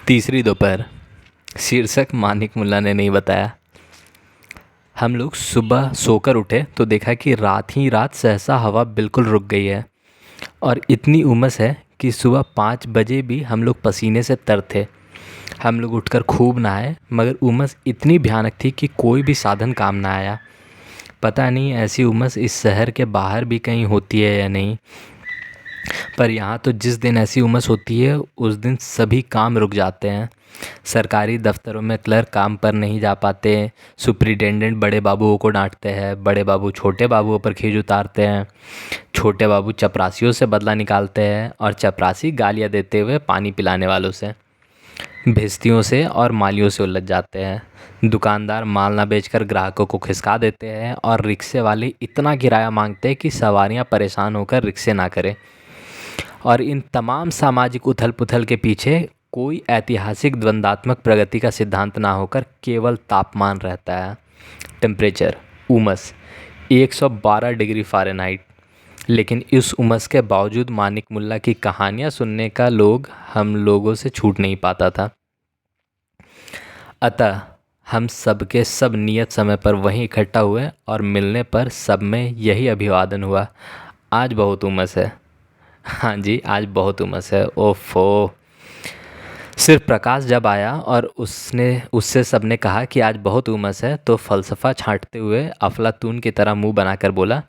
तीसरी दोपहर। शीर्षक मानिक मुल्ला ने नहीं बताया। हम लोग सुबह सोकर उठे तो देखा कि रात ही रात सहसा हवा बिल्कुल रुक गई है और इतनी उमस है कि सुबह 5 बजे भी हम लोग पसीने से तर थे। हम लोग उठकर खूब नहाए मगर उमस इतनी भयानक थी कि कोई भी साधन काम ना आया। पता नहीं ऐसी उमस इस शहर के बाहर भी कहीं होती है या नहीं, पर यहाँ तो जिस दिन ऐसी उमस होती है उस दिन सभी काम रुक जाते हैं। सरकारी दफ्तरों में क्लर्क काम पर नहीं जा पाते, सुपरिटेंडेंट बड़े बाबुओं को डांटते हैं, बड़े बाबू छोटे बाबुओं पर खींच उतारते हैं, छोटे बाबू चपरासियों से बदला निकालते हैं और चपरासी गालियाँ देते हुए पानी पिलाने वालों से, भिस्तियों से और मालियों से उलझ जाते हैं। दुकानदार माल ना बेचकर ग्राहकों को खिसका देते हैं और रिक्शे वाले इतना किराया मांगते हैं कि सवारियां परेशान होकर रिक्शे ना करें। और इन तमाम सामाजिक उथल पुथल के पीछे कोई ऐतिहासिक द्वंद्वात्मक प्रगति का सिद्धांत ना होकर केवल तापमान रहता है। टेम्परेचर, उमस 112 डिग्री फ़ारेनहाइट। लेकिन इस उमस के बावजूद मानिक मुल्ला की कहानियाँ सुनने का हम लोगों से छूट नहीं पाता था। अतः हम सब के सब नियत समय पर वहीं इकट्ठा हुए और मिलने पर सब में यही अभिवादन हुआ, आज बहुत उमस है। हाँ जी, आज बहुत उमस है। ओफो। सिर्फ प्रकाश जब आया और उससे सबने कहा कि आज बहुत उमस है तो फ़लसफ़ा छांटते हुए अफलातून की तरह मुंह बनाकर बोला,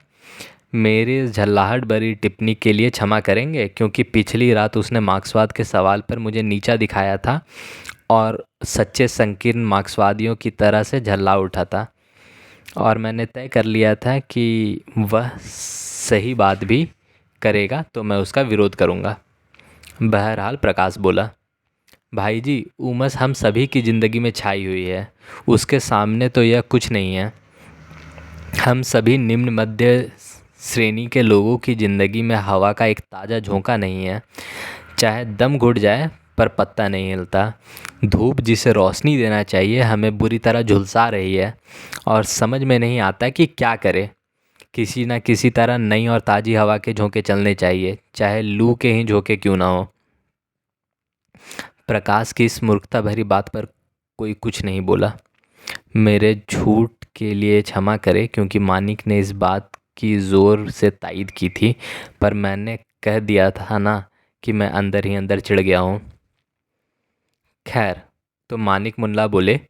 मेरी इस झल्लाहट भरी टिप्पणी के लिए क्षमा करेंगे क्योंकि पिछली रात उसने मार्क्सवाद के सवाल पर मुझे नीचा दिखाया था और सच्चे संकीर्ण मार्क्सवादियों की तरह से झल्ला उठा था और मैंने तय कर लिया था कि वह सही बात भी करेगा तो मैं उसका विरोध करूँगा। बहरहाल प्रकाश बोला, भाई जी, उमस हम सभी की ज़िंदगी में छाई हुई है, उसके सामने तो यह कुछ नहीं है। हम सभी निम्न मध्य श्रेणी के लोगों की ज़िंदगी में हवा का एक ताज़ा झोंका नहीं है। चाहे दम घुट जाए पर पत्ता नहीं हिलता। धूप जिसे रोशनी देना चाहिए हमें बुरी तरह झुलसा रही है और समझ में नहीं आता कि क्या करे। किसी न किसी तरह नई और ताज़ी हवा के झोंके चलने चाहिए, चाहे लू के ही झोंके क्यों ना हो। प्रकाश की इस मूर्खता भरी बात पर कोई कुछ नहीं बोला। मेरे झूठ के लिए क्षमा करें क्योंकि मानिक ने इस बात की ज़ोर से तायीद की थी, पर मैंने कह दिया था ना कि मैं अंदर ही अंदर चिढ़ गया हूँ। खैर, तो मानिक मुल्ला बोले,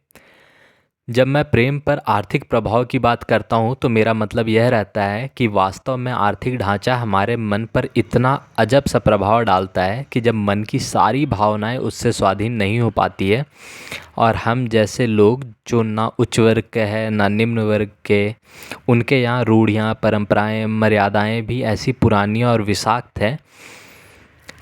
जब मैं प्रेम पर आर्थिक प्रभाव की बात करता हूँ तो मेरा मतलब यह रहता है कि वास्तव में आर्थिक ढांचा हमारे मन पर इतना अजब सा प्रभाव डालता है कि जब मन की सारी भावनाएं उससे स्वाधीन नहीं हो पाती है और हम जैसे लोग जो ना उच्च वर्ग के हैं ना निम्न वर्ग के, उनके यहाँ रूढ़ियाँ, परंपराएं, मर्यादाएं भी ऐसी पुरानी और विषाक्त हैं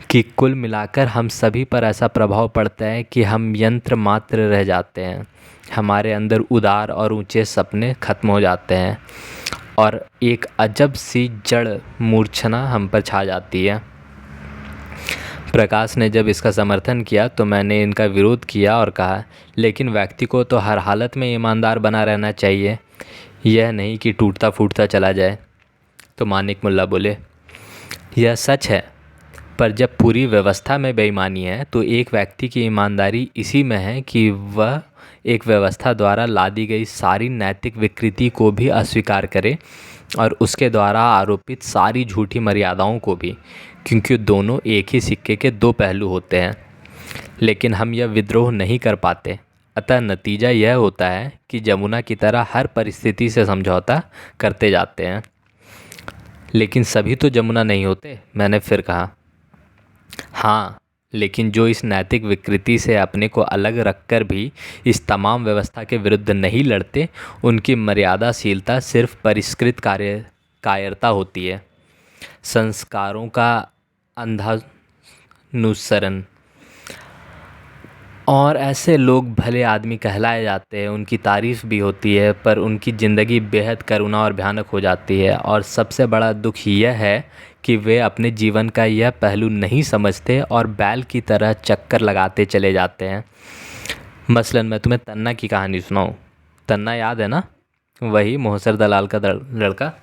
कि कुल मिलाकर हम सभी पर ऐसा प्रभाव पड़ता है कि हम यंत्र मात्र रह जाते हैं। हमारे अंदर उदार और ऊंचे सपने खत्म हो जाते हैं और एक अजब सी जड़ मूर्छना हम पर छा जाती है। प्रकाश ने जब इसका समर्थन किया तो मैंने इनका विरोध किया और कहा, लेकिन व्यक्ति को तो हर हालत में ईमानदार बना रहना चाहिए, यह नहीं कि टूटता फूटता चला जाए। तो मानिक मुल्ला बोले, यह सच है, पर जब पूरी व्यवस्था में बेईमानी है तो एक व्यक्ति की ईमानदारी इसी में है कि वह एक व्यवस्था द्वारा लादी गई सारी नैतिक विकृति को भी अस्वीकार करे और उसके द्वारा आरोपित सारी झूठी मर्यादाओं को भी, क्योंकि दोनों एक ही सिक्के के दो पहलू होते हैं। लेकिन हम यह विद्रोह नहीं कर पाते, अतः नतीजा यह होता है कि जमुना की तरह हर परिस्थिति से समझौता करते जाते हैं। लेकिन सभी तो जमुना नहीं होते, मैंने फिर कहा। हाँ, लेकिन जो इस नैतिक विकृति से अपने को अलग रखकर भी इस तमाम व्यवस्था के विरुद्ध नहीं लड़ते, उनकी मर्यादाशीलता सिर्फ परिष्कृत कायरता होती है, संस्कारों का अंधानुसरण। और ऐसे लोग भले आदमी कहलाए जाते हैं, उनकी तारीफ़ भी होती है, पर उनकी ज़िंदगी बेहद करुणा और भयानक हो जाती है। और सबसे बड़ा दुख यह है कि वे अपने जीवन का यह पहलू नहीं समझते और बैल की तरह चक्कर लगाते चले जाते हैं। मसलन मैं तुम्हें तन्ना की कहानी सुनाऊं। तन्ना याद है ना, वही मोहसर दलाल का लड़का।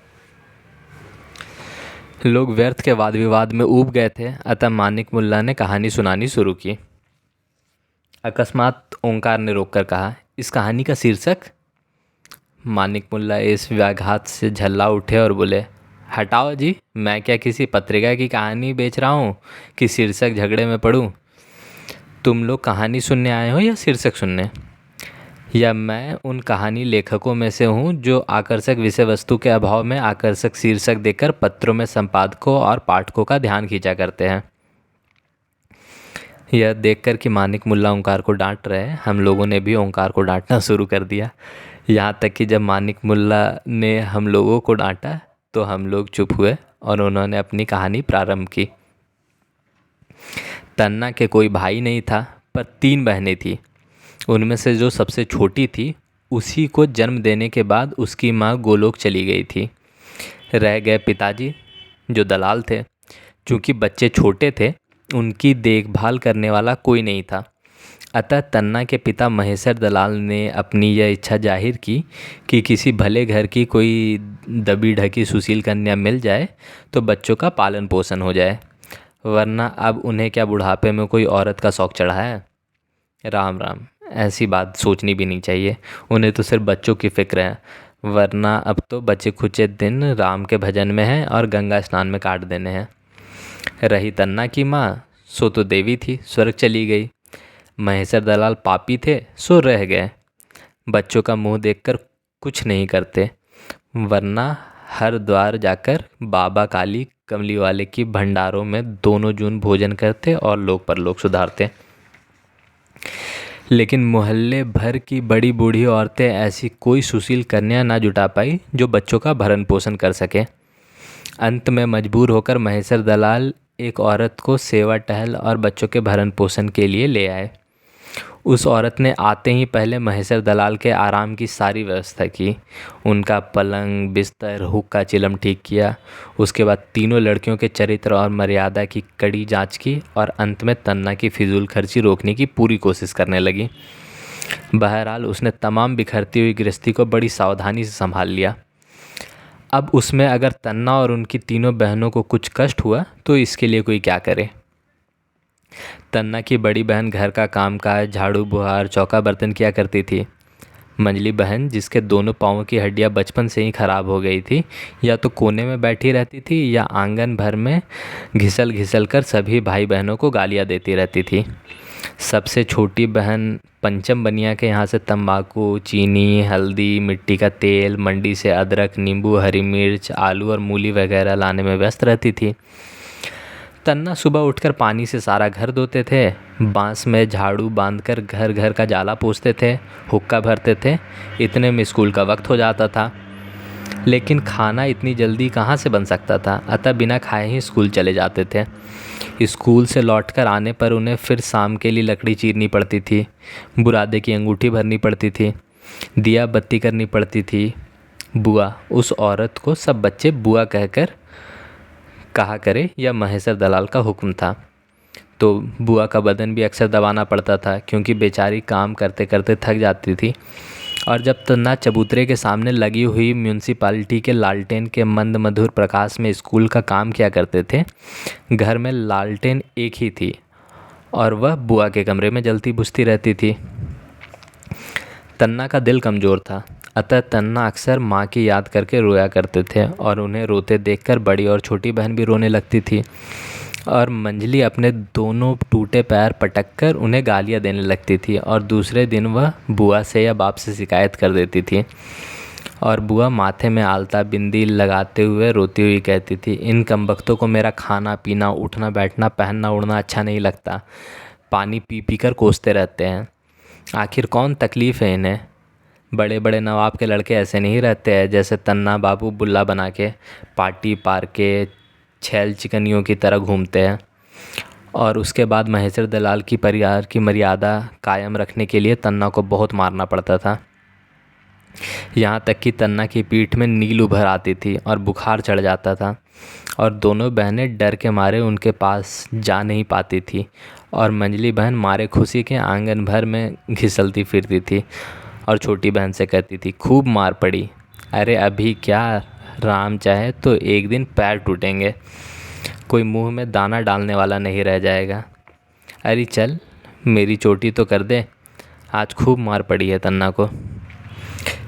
लोग व्यर्थ के वाद विवाद में ऊब गए थे, अतः मानिक मुल्ला ने कहानी सुनानी शुरू की। अकस्मात ओंकार ने रोककर कहा, इस कहानी का शीर्षक? मानिक मुल्ला इस व्याघात से झल्ला उठे और बोले, हटाओ जी, मैं क्या किसी पत्रिका की कहानी बेच रहा हूँ कि शीर्षक झगड़े में पढ़ूँ? तुम लोग कहानी सुनने आए हो या शीर्षक सुनने? या मैं उन कहानी लेखकों में से हूँ जो आकर्षक विषय वस्तु के अभाव में आकर्षक शीर्षक देकर पत्रों में संपादकों और पाठकों का ध्यान खींचा करते हैं? यह देखकर कि मानिक मुल्ला ओंकार को डांट रहे हैं, हम लोगों ने भी ओंकार को डांटना शुरू कर दिया। यहाँ तक कि जब मानिक मुल्ला ने हम लोगों को डांटा तो हम लोग चुप हुए और उन्होंने अपनी कहानी प्रारंभ की। तन्ना के कोई भाई नहीं था, पर 3 बहनें थीं। उनमें से जो सबसे छोटी थी, उसी को जन्म देने के बाद उसकी माँ गोलोक चली गई थी। रह गए पिताजी, जो दलाल थे। चूँकि बच्चे छोटे थे, उनकी देखभाल करने वाला कोई नहीं था। अतः तन्ना के पिता महेश्वर दलाल ने अपनी यह इच्छा जाहिर की कि किसी भले घर की कोई दबी ढकी सुशील कन्या मिल जाए तो बच्चों का पालन पोषण हो जाए, वरना अब उन्हें क्या बुढ़ापे में कोई औरत का शौक़ चढ़ा है? राम राम, ऐसी बात सोचनी भी नहीं चाहिए। उन्हें तो सिर्फ बच्चों की फिक्र है, वरना अब तो बचे खुचे दिन राम के भजन में हैं और गंगा स्नान में काट देने हैं। रही तन्ना की माँ, सो तो देवी थी, स्वर्ग चली गई। महेश्वर दलाल पापी थे, सो रह गए। बच्चों का मुंह देखकर कुछ नहीं करते, वरना हर द्वार जाकर बाबा काली कमली वाले की भंडारों में दोनों जून भोजन करते और लोक परलोक सुधारते। लेकिन मोहल्ले भर की बड़ी बूढ़ी औरतें ऐसी कोई सुशील कन्या ना जुटा पाई जो बच्चों का भरण पोषण कर सके। अंत में मजबूर होकर महेश्वर दलाल एक औरत को सेवा टहल और बच्चों के भरण पोषण के लिए ले आए। उस औरत ने आते ही पहले महेश्वर दलाल के आराम की सारी व्यवस्था की। उनका पलंग, बिस्तर, हुक्का चिलम ठीक किया। उसके बाद तीनों लड़कियों के चरित्र और मर्यादा की कड़ी जांच की और अंत में तन्ना की फिजूल खर्ची रोकने की पूरी कोशिश करने लगी। बहरहाल उसने तमाम बिखरती हुई गृहस्थी को बड़ी सावधानी से संभाल लिया। अब उसमें अगर तन्ना और उनकी तीनों बहनों को कुछ कष्ट हुआ तो इसके लिए कोई क्या करे। तन्ना की बड़ी बहन घर का कामकाज, झाड़ू बुहार, चौका बर्तन किया करती थी। मंझली बहन, जिसके दोनों पाँवों की हड्डियां बचपन से ही खराब हो गई थी, या तो कोने में बैठी रहती थी या आंगन भर में घिसल घिसल कर सभी भाई बहनों को गालियां देती रहती थी। सबसे छोटी बहन पंचम बनिया के यहाँ से तंबाकू, चीनी, हल्दी, मिट्टी का तेल, मंडी से अदरक, नींबू, हरी मिर्च, आलू और मूली वगैरह लाने में व्यस्त रहती थी। तन्ना सुबह उठकर पानी से सारा घर धोते थे, बांस में झाड़ू बांधकर घर घर का जाला पोंछते थे, हुक्का भरते थे। इतने में स्कूल का वक्त हो जाता था। लेकिन खाना इतनी जल्दी कहाँ से बन सकता था, अतः बिना खाए ही स्कूल चले जाते थे। स्कूल से लौटकर आने पर उन्हें फिर शाम के लिए लकड़ी चीरनी पड़ती थी, बुरादे की अंगूठी भरनी पड़ती थी, दिया बत्ती करनी पड़ती थी। बुआ, उस औरत को सब बच्चे बुआ कहकर कहा करे, यह महेश्वर दलाल का हुक्म था। तो बुआ का बदन भी अक्सर दबाना पड़ता था, क्योंकि बेचारी काम करते करते थक जाती थी। और जब तन्ना चबूतरे के सामने लगी हुई म्यूनसिपालिटी के लालटेन के मंद मधुर प्रकाश में स्कूल का काम किया करते थे, घर में लालटेन एक ही थी और वह बुआ के कमरे में जलती बुझती रहती थी। तन्ना का दिल कमज़ोर था, अतः तन्ना अक्सर माँ की याद करके रोया करते थे और उन्हें रोते देखकर बड़ी और छोटी बहन भी रोने लगती थी और मंझली अपने दोनों टूटे पैर पटककर उन्हें गालियाँ देने लगती थी और दूसरे दिन वह बुआ से या बाप से शिकायत कर देती थी। और बुआ माथे में आलता बिंदी लगाते हुए रोती हुई कहती थी, इन कमबख्तों को मेरा खाना पीना, उठना बैठना, पहनना उड़ना अच्छा नहीं लगता। पानी पी पी कर कोसते रहते हैं। आखिर कौन तकलीफ़ है इन्हें? बड़े बड़े नवाब के लड़के ऐसे नहीं रहते हैं जैसे तन्ना बाबू बुल्ला बना के पार्टी पार्के छैल चिकनियों की तरह घूमते हैं। और उसके बाद महेश्वर दलाल की परिवार की मर्यादा कायम रखने के लिए तन्ना को बहुत मारना पड़ता था। यहाँ तक कि तन्ना की पीठ में नील उभर आती थी और बुखार चढ़ जाता था और दोनों बहनें डर के मारे उनके पास जा नहीं पाती थी और मंझली बहन मारे खुशी के आंगन भर में घिसलती फिरती थी और छोटी बहन से कहती थी, खूब मार पड़ी। अरे अभी क्या, राम चाहे तो एक दिन पैर टूटेंगे, कोई मुंह में दाना डालने वाला नहीं रह जाएगा। अरे चल, मेरी चोटी तो कर दे, आज खूब मार पड़ी है तन्ना को।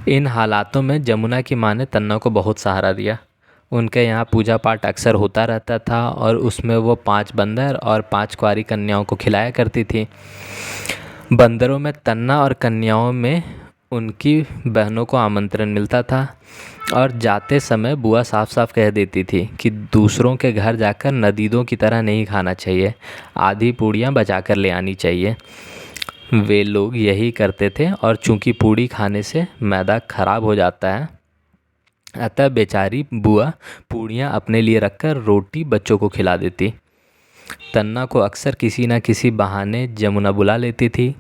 इन हालातों में जमुना की माँ ने तन्ना को बहुत सहारा दिया। उनके यहाँ पूजा पाठ अक्सर होता रहता था और उसमें वो 5 बंदर और 5 कुंवारी कन्याओं को खिलाया करती थी। बंदरों में तन्ना और कन्याओं में उनकी बहनों को आमंत्रण मिलता था और जाते समय बुआ साफ साफ कह देती थी कि दूसरों के घर जाकर नदीदों की तरह नहीं खाना चाहिए, आधी पूड़ियाँ बचा कर ले आनी चाहिए। वे लोग यही करते थे और चूंकि पूड़ी खाने से मैदा खराब हो जाता है, अतः बेचारी बुआ पूड़ियाँ अपने लिए रखकर रोटी बच्चों को खिला देती। तन्ना को अक्सर किसी न किसी बहाने जमुना बुला लेती थी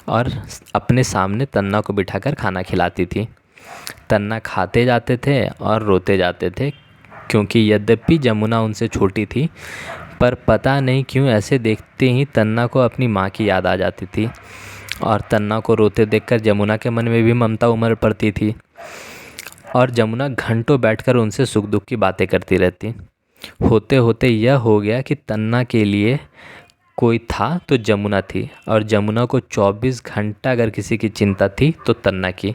और अपने सामने तन्ना को बिठाकर खाना खिलाती थी। तन्ना खाते जाते थे और रोते जाते थे, क्योंकि यद्यपि जमुना उनसे छोटी थी, पर पता नहीं क्यों ऐसे देखते ही तन्ना को अपनी माँ की याद आ जाती थी और तन्ना को रोते देखकर जमुना के मन में भी ममता उमड़ पड़ती थी और जमुना घंटों बैठकर उनसे सुख दुख की बातें करती रहती। होते होते यह हो गया कि तन्ना के लिए कोई था तो जमुना थी, और जमुना को 24 घंटा अगर किसी की चिंता थी तो तन्ना की।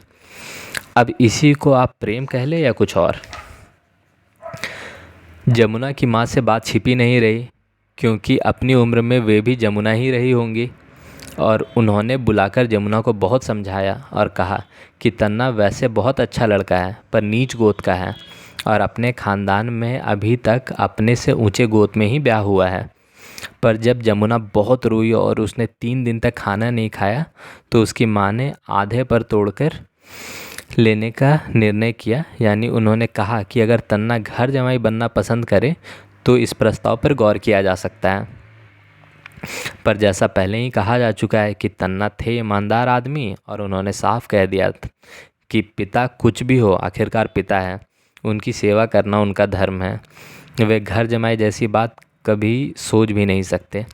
अब इसी को आप प्रेम कह ले या कुछ और। जमुना की माँ से बात छिपी नहीं रही, क्योंकि अपनी उम्र में वे भी जमुना ही रही होंगी, और उन्होंने बुलाकर जमुना को बहुत समझाया और कहा कि तन्ना वैसे बहुत अच्छा लड़का है, पर नीच गोत का है और अपने ख़ानदान में अभी तक अपने से ऊंचे गोत में ही ब्याह हुआ है। पर जब जमुना बहुत रोई और उसने 3 दिन तक खाना नहीं खाया, तो उसकी माँ ने आधे पर तोड़कर लेने का निर्णय किया। यानी उन्होंने कहा कि अगर तन्ना घर जमाई बनना पसंद करे तो इस प्रस्ताव पर गौर किया जा सकता है। पर जैसा पहले ही कहा जा चुका है कि तन्ना थे ईमानदार आदमी, और उन्होंने साफ कह दिया कि पिता कुछ भी हो, आखिरकार पिता है, उनकी सेवा करना उनका धर्म है। वे घर जमाई जैसी बात कभी सोच भी नहीं सकते।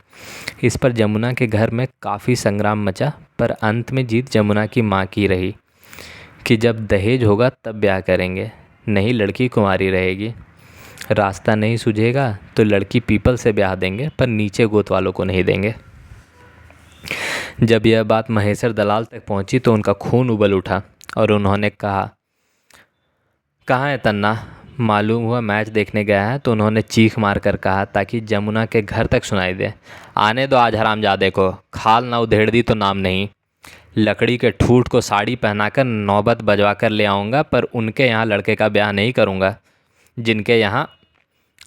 इस पर जमुना के घर में काफ़ी संग्राम मचा, पर अंत में जीत जमुना की माँ की रही कि जब दहेज होगा तब ब्याह करेंगे, नहीं लड़की कुंवारी रहेगी। रास्ता नहीं सूझेगा तो लड़की पीपल से ब्याह देंगे, पर नीचे गोत वालों को नहीं देंगे। जब यह बात महेश्वर दलाल तक पहुंची तो उनका खून उबल उठा और उन्होंने कहा, कहाँ है तन्ना? मालूम हुआ मैच देखने गया है। तो उन्होंने चीख मार कर कहा ताकि जमुना के घर तक सुनाई दे, आने दो आज हरामजादे को, खाल ना उधेड़ दी तो नाम नहीं। लकड़ी के ठूठ को साड़ी पहनाकर नौबत बजवा कर ले आऊँगा, पर उनके यहाँ लड़के का ब्याह नहीं करूँगा जिनके यहाँ।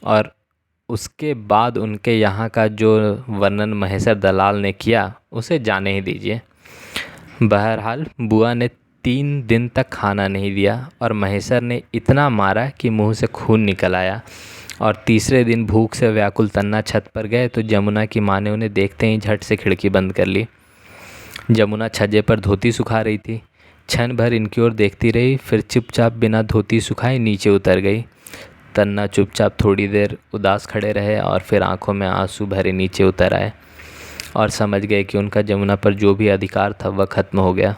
और उसके बाद उनके यहाँ का जो वर्णन महेश्वर दलाल ने किया उसे जाने ही दीजिए। बहरहाल बुआ ने 3 दिन तक खाना नहीं दिया और महेश्वर ने इतना मारा कि मुंह से खून निकल आया। और तीसरे दिन भूख से व्याकुल तन्ना छत पर गए तो जमुना की माँ ने उन्हें देखते ही झट से खिड़की बंद कर ली। जमुना छज्जे पर धोती सुखा रही थी। क्षण भर इनकी ओर देखती रही, फिर चुपचाप बिना धोती सुखाए नीचे उतर गई। तन्ना चुपचाप थोड़ी देर उदास खड़े रहे और फिर आंखों में आंसू भरे नीचे उतर आए और समझ गए कि उनका जमुना पर जो भी अधिकार था वह खत्म हो गया।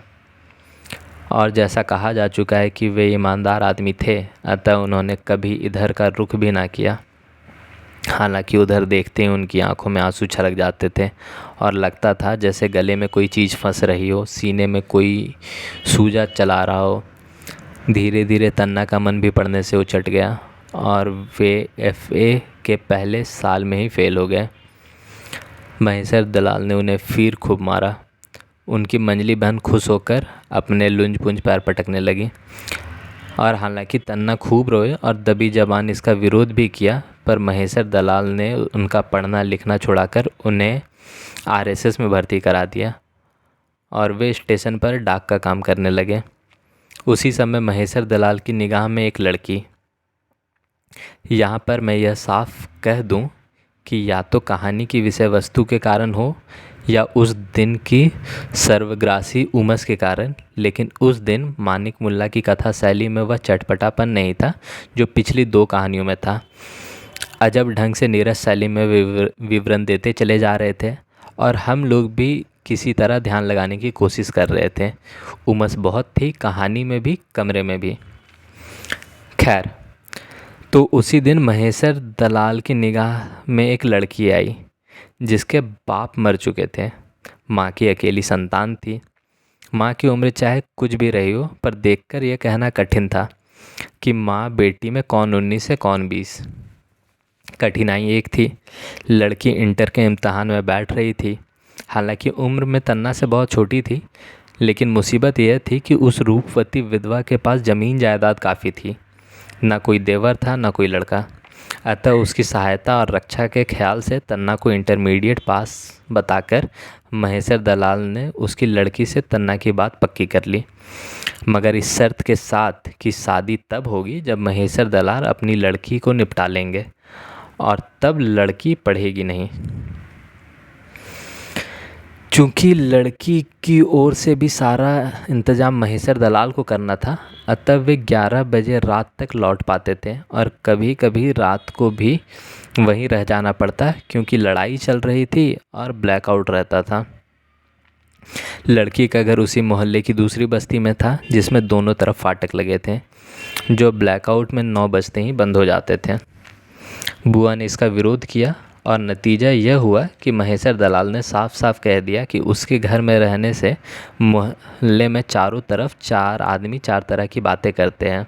और जैसा कहा जा चुका है कि वे ईमानदार आदमी थे, अतः उन्होंने कभी इधर का रुख भी ना किया। हालांकि उधर देखते ही उनकी आंखों में आंसू छलक जाते थे और लगता था जैसे गले में कोई चीज़ फंस रही हो, सीने में कोई सूजा चला रहा हो। धीरे धीरे तन्ना का मन भी पढ़ने से उचट गया और वे FA के पहले साल में ही फेल हो गए। महेश्वर दलाल ने उन्हें फिर खूब मारा। उनकी मंजली बहन खुश होकर अपने लुंज पुंज पैर पटकने लगी। और हालांकि तन्ना खूब रोए और दबी जबान इसका विरोध भी किया, पर महेश्वर दलाल ने उनका पढ़ना लिखना छुड़ाकर उन्हें RSS में भर्ती करा दिया और वे स्टेशन पर डाक का काम करने लगे। उसी समय महेश्वर दलाल की निगाह में एक लड़की। यहाँ पर मैं यह साफ कह दूँ कि या तो कहानी की विषय वस्तु के कारण हो या उस दिन की सर्वग्रासी उमस के कारण, लेकिन उस दिन मानिक मुल्ला की कथा शैली में वह चटपटापन नहीं था जो पिछली 2 कहानियों में था। अजब ढंग से नीरस शैली में विवरण देते चले जा रहे थे और हम लोग भी किसी तरह ध्यान लगाने की कोशिश कर रहे थे। उमस बहुत थी, कहानी में भी, कमरे में भी। खैर, तो उसी दिन महेश्वर दलाल की निगाह में एक लड़की आई जिसके बाप मर चुके थे। माँ की अकेली संतान थी। माँ की उम्र चाहे कुछ भी रही हो, पर देखकर यह कहना कठिन था कि माँ बेटी में कौन 19 है कौन 20। कठिनाई एक थी, लड़की इंटर के इम्तहान में बैठ रही थी। हालांकि उम्र में तन्ना से बहुत छोटी थी, लेकिन मुसीबत यह थी कि उस रूपवती विधवा के पास ज़मीन जायदाद काफ़ी थी। ना कोई देवर था, ना कोई लड़का। अतः उसकी सहायता और रक्षा के ख्याल से तन्ना को इंटरमीडिएट पास बताकर महेश्वर दलाल ने उसकी लड़की से तन्ना की बात पक्की कर ली, मगर इस शर्त के साथ कि शादी तब होगी जब महेश्वर दलाल अपनी लड़की को निपटा लेंगे, और तब लड़की पढ़ेगी नहीं। चूँकि लड़की की ओर से भी सारा इंतज़ाम महेश्वर दलाल को करना था, अतः वे 11 बजे रात तक लौट पाते थे, और कभी कभी रात को भी वहीं रह जाना पड़ता क्योंकि लड़ाई चल रही थी और ब्लैकआउट रहता था। लड़की का घर उसी मोहल्ले की दूसरी बस्ती में था, जिसमें दोनों तरफ फाटक लगे थे, जो ब्लैकआउट में 9 बजते ही बंद हो जाते थे। बुआ ने इसका विरोध किया और नतीजा यह हुआ कि महेश्वर दलाल ने साफ साफ कह दिया कि उसके घर में रहने से मोहल्ले में चारों तरफ 4 आदमी 4 तरह की बातें करते हैं।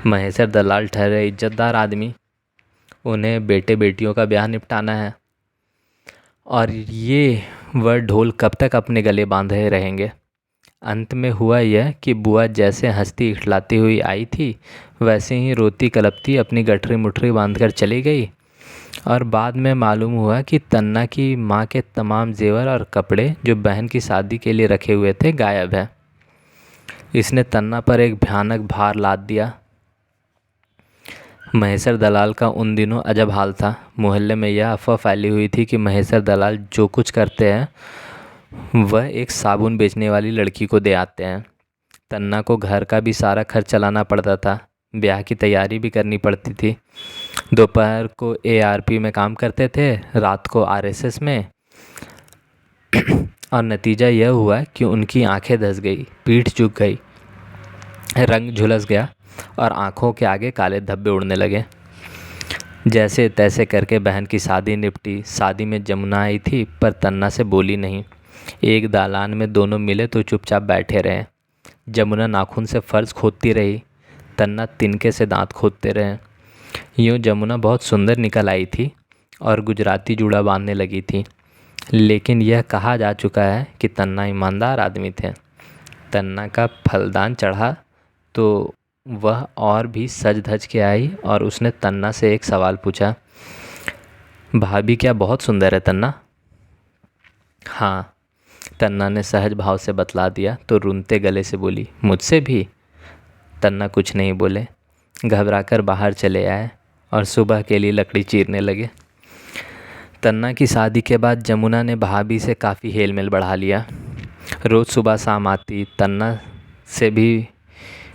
महेश्वर दलाल ठहरे इज्जतदार आदमी, उन्हें बेटे बेटियों का ब्याह निपटाना है, और ये वह ढोल कब तक अपने गले बांधे रहेंगे। अंत में हुआ यह कि बुआ जैसे हंसती इखलाती हुई आई थी, वैसे ही रोती कलपती अपनी गठरी मुठरी बांधकर चली गई, और बाद में मालूम हुआ कि तन्ना की माँ के तमाम जेवर और कपड़े जो बहन की शादी के लिए रखे हुए थे गायब है। इसने तन्ना पर एक भयानक भार लाद दिया। महेश्वर दलाल का उन दिनों अजब हाल था। मोहल्ले में यह अफवाह फैली हुई थी कि महेश्वर दलाल जो कुछ करते हैं वह एक साबुन बेचने वाली लड़की को दे आते हैं। तन्ना को घर का भी सारा खर्च चलाना पड़ता था, ब्याह की तैयारी भी करनी पड़ती थी। दोपहर को ARP में काम करते थे, रात को RSS में, और नतीजा यह हुआ कि उनकी आंखें धंस गई, पीठ झुक गई, रंग झुलस गया और आंखों के आगे काले धब्बे उड़ने लगे। जैसे तैसे करके बहन की शादी निपटी। शादी में जमुना आई थी, पर तन्ना से बोली नहीं। एक दालान में दोनों मिले तो चुपचाप बैठे रहे। जमुना नाखून से फर्श खोदती रही, तन्ना तिनके से दांत खोदते रहे। यूँ जमुना बहुत सुंदर निकल आई थी और गुजराती जूड़ा बांधने लगी थी, लेकिन यह कहा जा चुका है कि तन्ना ईमानदार आदमी थे। तन्ना का फलदान चढ़ा तो वह और भी सज धज के आई और उसने तन्ना से एक सवाल पूछा, भाभी क्या बहुत सुंदर है तन्ना? हाँ, तन्ना ने सहज भाव से बतला दिया तो रुनते गले से बोली, मुझसे भी? तन्ना कुछ नहीं बोले, घबराकर बाहर चले आए और सुबह के लिए लकड़ी चीरने लगे। तन्ना की शादी के बाद जमुना ने भाभी से काफ़ी हेल मेल बढ़ा लिया। रोज़ सुबह शाम आती, तन्ना से भी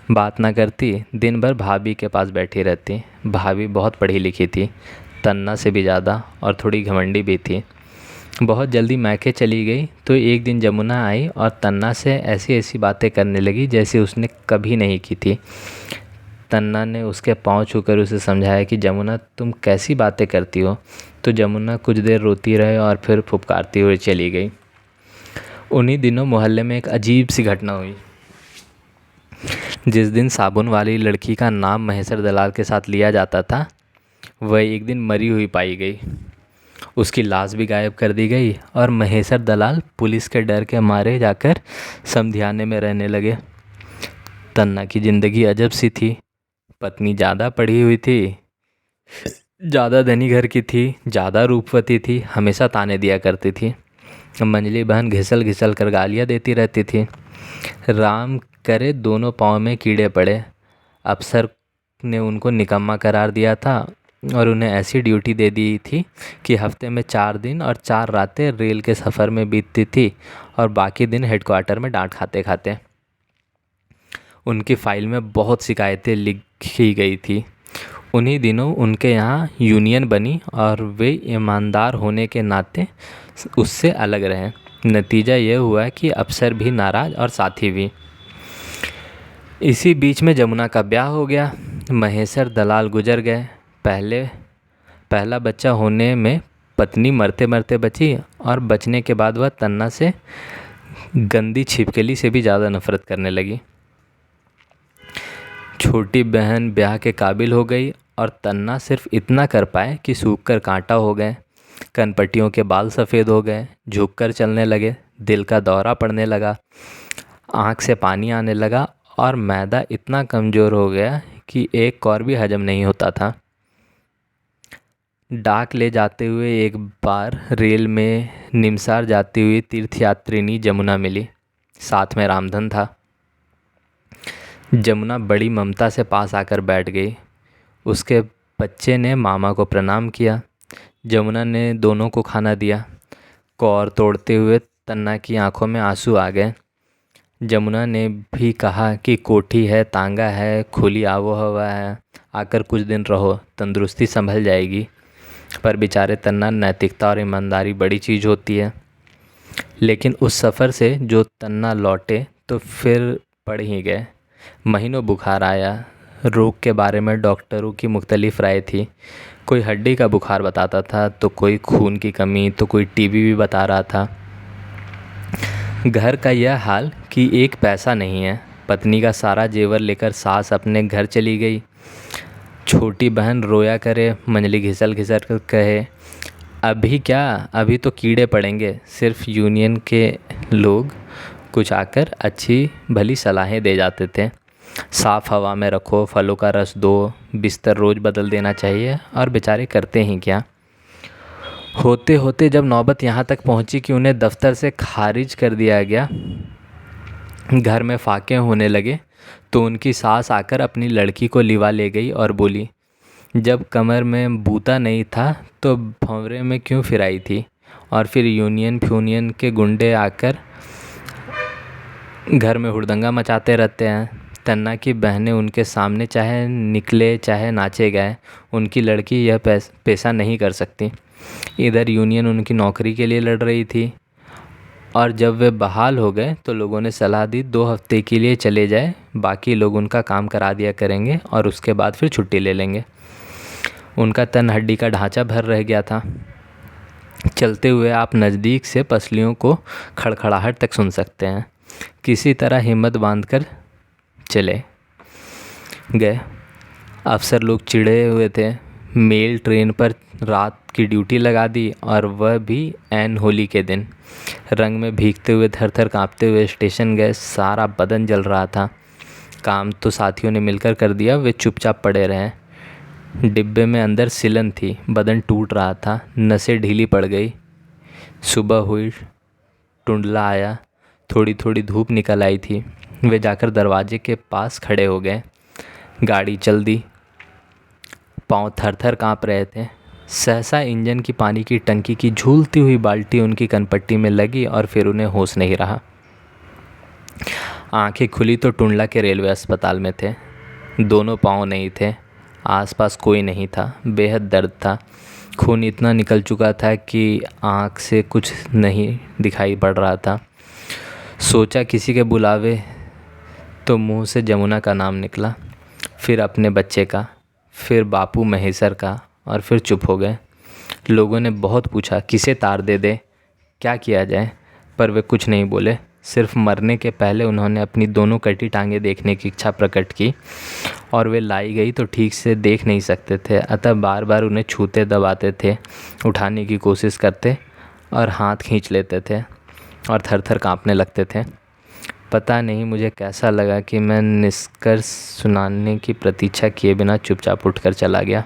बात ना करती, दिन भर भाभी के पास बैठी रहती। भाभी बहुत पढ़ी लिखी थी, तन्ना से भी ज़्यादा, और थोड़ी घमंडी भी थी। बहुत जल्दी मैके चली गई तो एक दिन जमुना आई और तन्ना से ऐसी ऐसी बातें करने लगी जैसे उसने कभी नहीं की थी। तन्ना ने उसके पांव छूकर उसे समझाया कि जमुना तुम कैसी बातें करती हो, तो जमुना कुछ देर रोती रहे और फिर फुफकारती हुई चली गई। उन्हीं दिनों मोहल्ले में एक अजीब सी घटना हुई। जिस दिन साबुन वाली लड़की का नाम महेश्वर दलाल के साथ लिया जाता था, वह एक दिन मरी हुई पाई गई। उसकी लाश भी गायब कर दी गई और महेश्वर दलाल पुलिस के डर के मारे जाकर समधियाने में रहने लगे। तन्ना की ज़िंदगी अजब सी थी। पत्नी ज़्यादा पढ़ी हुई थी, ज़्यादा धनी घर की थी, ज़्यादा रूपवती थी, हमेशा ताने दिया करती थी। मंजली बहन घिसल घिसल कर गालियाँ देती रहती थी। राम करे दोनों पाँव में कीड़े पड़े। अफसर ने उनको निकम्मा करार दिया था और उन्हें ऐसी ड्यूटी दे दी थी कि हफ्ते में 4 दिन और 4 रातें रेल के सफ़र में बीतती थी और बाकी दिन हेडक्वार्टर में डांट खाते खाते। उनकी फ़ाइल में बहुत शिकायतें लिखी गई थी। उन्हीं दिनों उनके यहाँ यूनियन बनी और वे ईमानदार होने के नाते उससे अलग रहे। नतीजा यह हुआ कि अफसर भी नाराज़ और साथी भी। इसी बीच में जमुना का ब्याह हो गया। महेश्वर दलाल गुजर गए। पहला बच्चा होने में पत्नी मरते मरते बची और बचने के बाद वह तन्ना से गंदी छिपकली से भी ज़्यादा नफरत करने लगी। छोटी बहन ब्याह के काबिल हो गई और तन्ना सिर्फ इतना कर पाए कि सूखकर कांटा हो गए, कनपट्टियों के बाल सफ़ेद हो गए, झुककर चलने लगे, दिल का दौरा पड़ने लगा, आँख से पानी आने लगा और मैदा इतना कमज़ोर हो गया कि एक कौर भी हजम नहीं होता था। डाक ले जाते हुए एक बार रेल में निमसार जाती हुई तीर्थयात्रिनी जमुना मिली, साथ में रामधन था। जमुना बड़ी ममता से पास आकर बैठ गई। उसके बच्चे ने मामा को प्रणाम किया। जमुना ने दोनों को खाना दिया। कौर तोड़ते हुए तन्ना की आंखों में आंसू आ गए। जमुना ने भी कहा कि कोठी है, तांगा है, खुली आबो हवा है, आकर कुछ दिन रहो, तंदुरुस्ती संभल जाएगी। पर बेचारे तन्ना, नैतिकता और ईमानदारी बड़ी चीज़ होती है। लेकिन उस सफ़र से जो तन्ना लौटे तो फिर पड़ ही गए। महीनों बुखार आया। रोग के बारे में डॉक्टरों की मुख्तलिफ राय थी। कोई हड्डी का बुखार बताता था तो कोई खून की कमी, तो कोई टीबी भी बता रहा था। घर का यह हाल कि एक पैसा नहीं है। पत्नी का सारा जेवर लेकर सास अपने घर चली गई। छोटी बहन रोया करे, मंजली घिसल घिसल कर कहे, अभी क्या, अभी तो कीड़े पड़ेंगे। सिर्फ यूनियन के लोग कुछ आकर अच्छी भली सलाहें दे जाते थे। साफ़ हवा में रखो, फलों का रस दो, बिस्तर रोज़ बदल देना चाहिए, और बेचारे करते ही क्या। होते होते जब नौबत यहाँ तक पहुँची कि उन्हें दफ्तर से खारिज कर दिया गया, घर में फाके होने लगे, तो उनकी सास आकर अपनी लड़की को लिवा ले गई और बोली, जब कमर में बूता नहीं था तो भंवरे में क्यों फिराई थी। और फिर यूनियन फ्यूनियन के गुंडे आकर घर में हुड़दंगा मचाते रहते हैं। तन्ना की बहनें उनके सामने चाहे निकले चाहे नाचे गए, उनकी लड़की यह पेशा नहीं कर सकती। इधर यूनियन उनकी नौकरी के लिए लड़ रही थी, और जब वे बहाल हो गए तो लोगों ने सलाह दी 2 हफ्ते के लिए चले जाए, बाकी लोग उनका काम करा दिया करेंगे और उसके बाद फिर छुट्टी ले लेंगे। उनका तन हड्डी का ढांचा भर रह गया था। चलते हुए आप नज़दीक से पसलियों को खड़खड़ाहट तक सुन सकते हैं। किसी तरह हिम्मत बांधकर चले गए। अफसर लोग चिढ़े हुए थे। मेल ट्रेन पर रात की ड्यूटी लगा दी, और वह भी ऐन होली के दिन। रंग में भीगते हुए, थर थर काँपते हुए स्टेशन गए। सारा बदन जल रहा था। काम तो साथियों ने मिलकर कर दिया, वे चुपचाप पड़े रहे। डिब्बे में अंदर सिलन थी, बदन टूट रहा था, नसें ढीली पड़ गई। सुबह हुई, टुंडला आया, थोड़ी थोड़ी धूप निकल आई थी। वे जाकर दरवाजे के पास खड़े हो गए। गाड़ी चल दी। पाँव थर थर काँप रहे थे। सहसा इंजन की पानी की टंकी की झूलती हुई बाल्टी उनकी कनपट्टी में लगी और फिर उन्हें होश नहीं रहा। आंखें खुली तो टुंडला के रेलवे अस्पताल में थे। दोनों पाँव नहीं थे। आसपास कोई नहीं था। बेहद दर्द था। खून इतना निकल चुका था कि आँख से कुछ नहीं दिखाई पड़ रहा था। सोचा किसी के बुलावे, तो मुंह से जमुना का नाम निकला, फिर अपने बच्चे का, फिर बापू महेसर का, और फिर चुप हो गए। लोगों ने बहुत पूछा किसे तार दे दे, क्या किया जाए, पर वे कुछ नहीं बोले। सिर्फ मरने के पहले उन्होंने अपनी दोनों कटी टांगें देखने की इच्छा प्रकट की, और वे लाई गई तो ठीक से देख नहीं सकते थे, अतः बार बार उन्हें छूते दबाते थे, उठाने की कोशिश करते और हाथ खींच लेते थे और थर थर काँपने लगते थे। पता नहीं मुझे कैसा लगा कि मैं निष्कर्ष सुनाने की प्रतीक्षा किए बिना चुपचाप उठकर चला गया।